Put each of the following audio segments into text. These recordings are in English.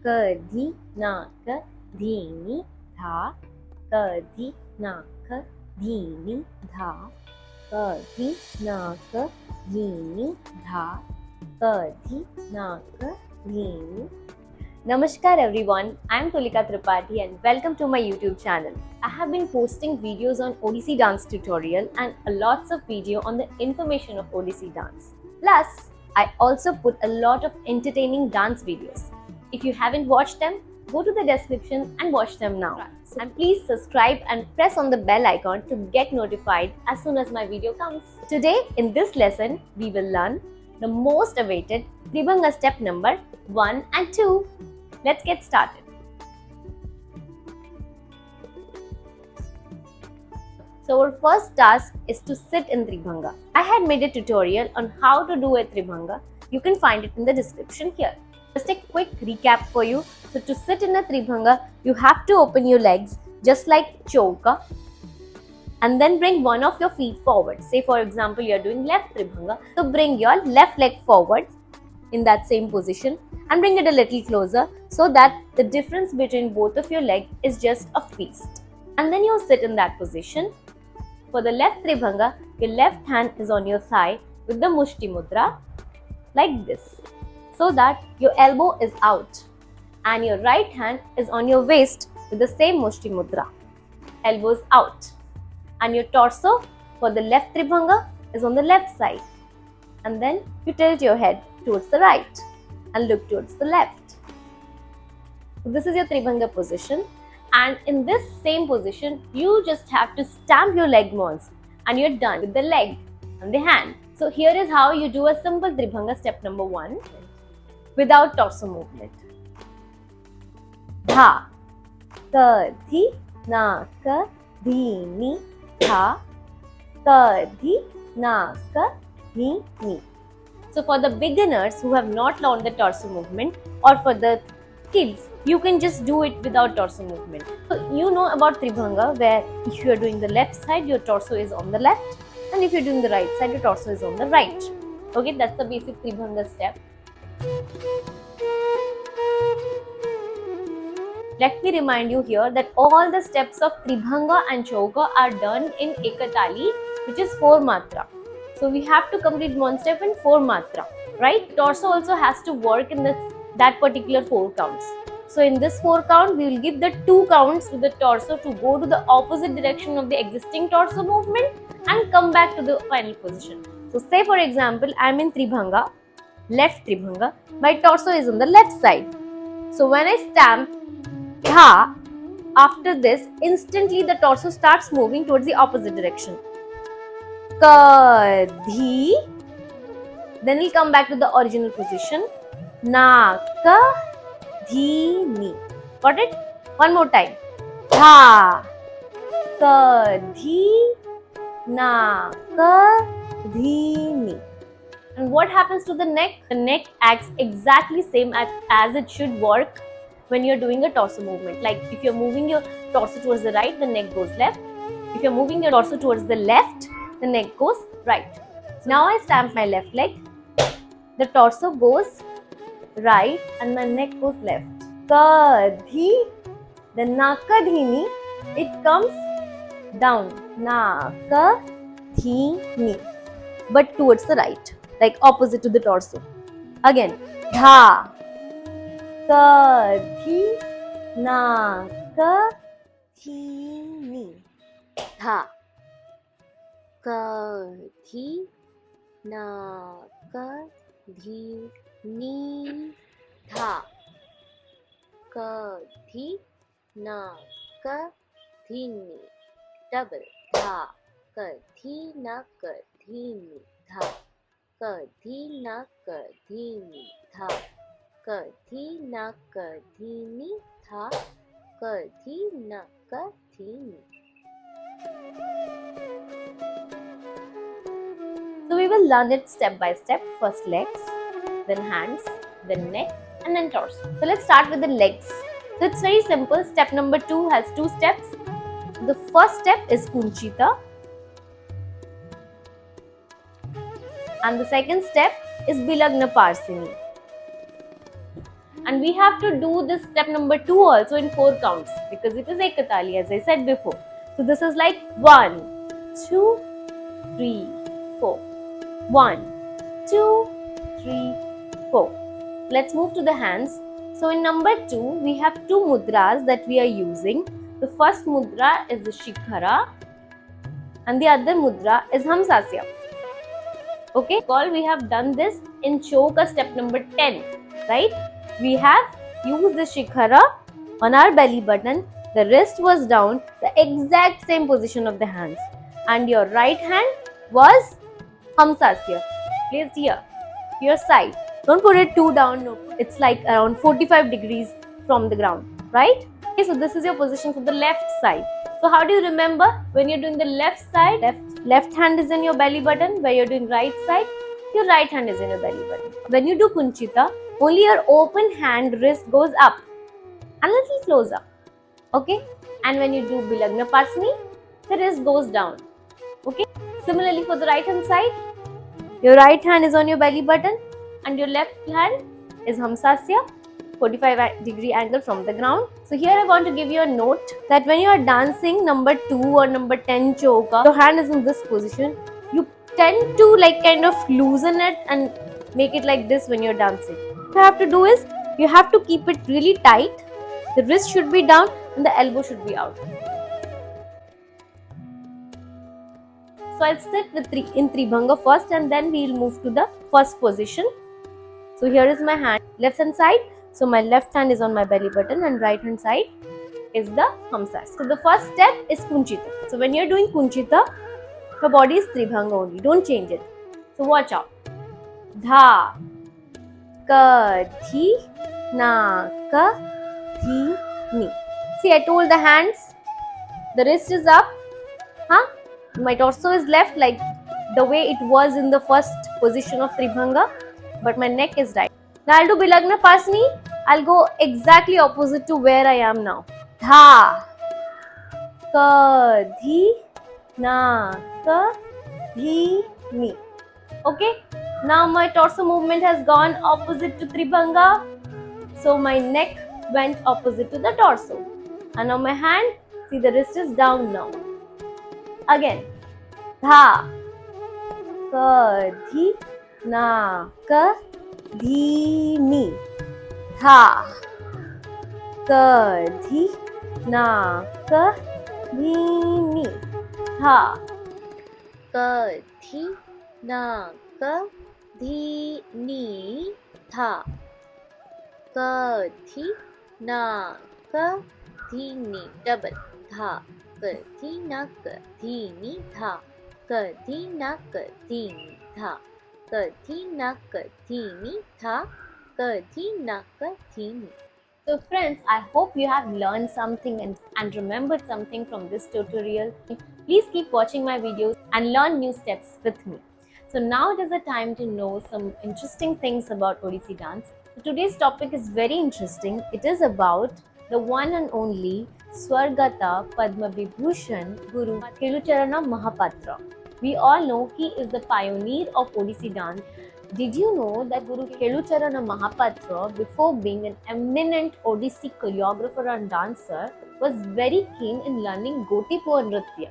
Kadhi naka dhini dha. Kadhi naka dhini dha. Kadhi naka dhini dha. Kadhi naka dhini. Namaskar everyone, I am Tulika Tripathy and welcome to my YouTube channel. I have been posting videos on Odissi dance tutorial and lots of video on the information of Odissi dance. Plus, I also put a lot of entertaining dance videos. If you haven't watched them, go to the description and watch them now. And please subscribe and press on the bell icon to get notified as soon as my video comes. Today in this lesson, we will learn the most awaited Tribhanga step number 1 and 2. Let's get started. So our first task is to sit in Tribhanga. I had made a tutorial on how to do a Tribhanga. You can find it in the description here. Just a quick recap for you. So to sit in a Tribhanga, you have to open your legs just like Chowka and then bring one of your feet forward. Say for example, you are doing left Tribhanga. So bring your left leg forward in that same position and bring it a little closer so that the difference between both of your legs is just a fist. And then you sit in that position. For the left Tribhanga, your left hand is on your thigh with the Mushti Mudra like this, so that your elbow is out, and your right hand is on your waist with the same Mushti Mudra, elbows out, and your torso for the left Tribhanga is on the left side, and then you tilt your head towards the right and look towards the left. So this is your Tribhanga position, and in this same position you just have to stamp your leg once and you're done with the leg and the hand. So here is how you do a simple Tribhanga step number 1 without torso movement. Dha, kadhi, naka, dhini, dha, kadhi, naka, dhini. So for the beginners who have not learned the torso movement, or for the kids, you can just do it without torso movement. So you know about Tribhanga, where if you are doing the left side, your torso is on the left, and if you're doing the right side, your torso is on the right. Okay, that's the basic Tribhanga step. Let me remind you here that all the steps of Tribhanga and Chowka are done in Ekatali, which is 4 matra. So we have to complete one step in 4 matra, right? Torso also has to work in that particular 4 counts. So in this 4 count, we will give the 2 counts to the torso to go to the opposite direction of the existing torso movement and come back to the final position. So say for example, I am in Tribhanga, left Tribhanga, my torso is on the left side. So when I stamp Dha, after this, instantly the torso starts moving towards the opposite direction. Kadhi, then we'll come back to the original position. Naka, dhini. Got it? One more time. Dha, kadhi, naka, dhini. And what happens to the neck? The neck acts exactly same as it should work when you're doing a torso movement. Like if you're moving your torso towards the right, the neck goes left. If you're moving your torso towards the left, the neck goes right. So now I stamp my left leg. The torso goes right and my neck goes left. Kadhi, the naka dhini, it comes down. Naka dhini, but towards the right, like opposite to the torso. Again, dha, kadhi, naka dhini, dha, kadhi, naka dhini, dha, kadhi, naka dhini, double, dha, kadhi, naka dhini, dha, kadhi, naka dhini, dha, kadhi, naka dhini, dha, kadhi, naka dhini. So we will learn it step by step. First legs, then hands, then neck, and then torso. So let's start with the legs. So it's very simple. Step number 2 has 2 steps. The first step is Kunchita, and the second step is Bilagna Parsini. And we have to do this step number 2 also in 4 counts because it is ekatali as I said before. So this is like 1, 2, 3, 4. 1, 2, 3, 4. Let's move to the hands. So in number 2, we have 2 mudras that we are using. The first mudra is the Shikhara and the other mudra is Hamsasya. Okay, we have done this in Chowka step number 10, right? We have used the Shikhara on our belly button. The wrist was down, the exact same position of the hands. And your right hand was Hamsasya, placed here, your side. Don't put it too down, no. It's like around 45 degrees from the ground, right? Okay, so this is your position for the left side. So how do you remember? When you're doing the left side, left hand is in your belly button. Where you're doing right side, your right hand is in your belly button. When you do Kunchita, only your open hand wrist goes up and a little closer. Okay? And when you do Bilagna Pasni, the wrist goes down. Okay? Similarly for the right hand side, your right hand is on your belly button and your left hand is Hamsasya, 45 degree angle from the ground. So here I want to give you a note that when you are dancing number 2 or number 10 Chowka, your hand is in this position. You tend to like kind of loosen it and make it like this when you're dancing. What you have to do is, you have to keep it really tight. The wrist should be down and the elbow should be out. So I'll sit with in Tribhanga first and then we'll move to the first position. So here is my hand, left hand side. So my left hand is on my belly button and right hand side is the Hamsasya. So the first step is Kunchita. So when you're doing Kunchita, your body is Tribhanga only. Don't change it. So watch out. Dha, ka, thi, na, ka, thi, ni. See, I told the hands, the wrist is up. My torso is left like the way it was in the first position of Tribhanga, but my neck is right. Now I'll do Bilagna Pasni. I'll go exactly opposite to where I am now. Dha, ka, dhi, na, ka, dhi, ni. Okay. Now my torso movement has gone opposite to Tribhanga. So my neck went opposite to the torso. And now my hand, see the wrist is down now. Again. Dha, ka, dhi, na, ka, dhi, ni. Dha, ka, dhi, na, ka, dhi, ni. Dha, ka, dhi, na, ka, dhi, ni. Dha, ka, dhi, na, ka, dhi, ni. Double. Dha, ka, dhi, na, ka, dhi, ni. Dha, ka, dhi, na, ka, dhi, ni. Dha, ka, dhi, na, ka, dhi, ni. Dha, ka, dhi, na, ka, dhi, ni. So friends, I hope you have learned something and remembered something from this tutorial. Please keep watching my videos and learn new steps with me. So now it is the time to know some interesting things about Odissi dance. So today's topic is very interesting. It is about the one and only Swargata Padma Vibhushan Guru Kelucharana Mahapatra. We all know he is the pioneer of Odissi dance. Did you know that Guru Kelucharana Mahapatra, before being an eminent Odissi choreographer and dancer, was very keen in learning Gotipur Nritya.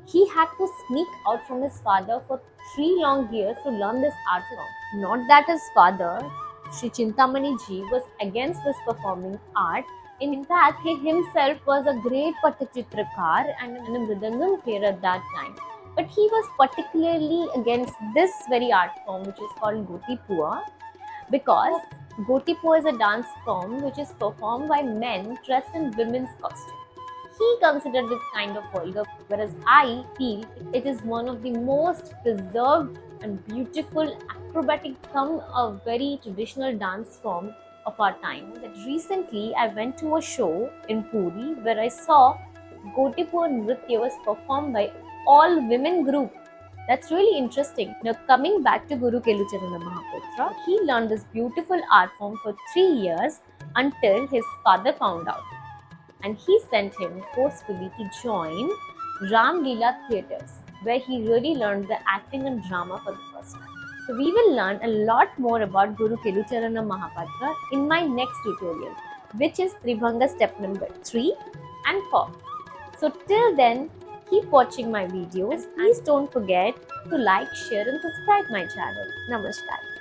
He had to sneak out from his father for 3 long years to learn this art form. Not that his father, Sri Chintamani ji, was against this performing art. In fact, he himself was a great Patachitrakar and a Mridangam player at that time. But he was particularly against this very art form, which is called Gotipur, because Gotipur is a dance form which is performed by men dressed in women's costume. He considered this kind of vulgar, whereas I feel it is one of the most preserved and beautiful acrobatic a very traditional dance form of our time. That recently I went to a show in Puri where I saw Gotipur Nritya was performed by all women group. That's really interesting. Now coming back to Guru Kelucharana Mahapatra, he learned this beautiful art form for 3 years until his father found out. And he sent him forcefully to join Ram Leela theatres, where he really learned the acting and drama for the first time. So we will learn a lot more about Guru Kelucharana Mahapatra in my next tutorial, which is Tribhanga step number 3 and 4. So till then, keep watching my videos. Please don't forget to like, share and subscribe my channel. Namaskar.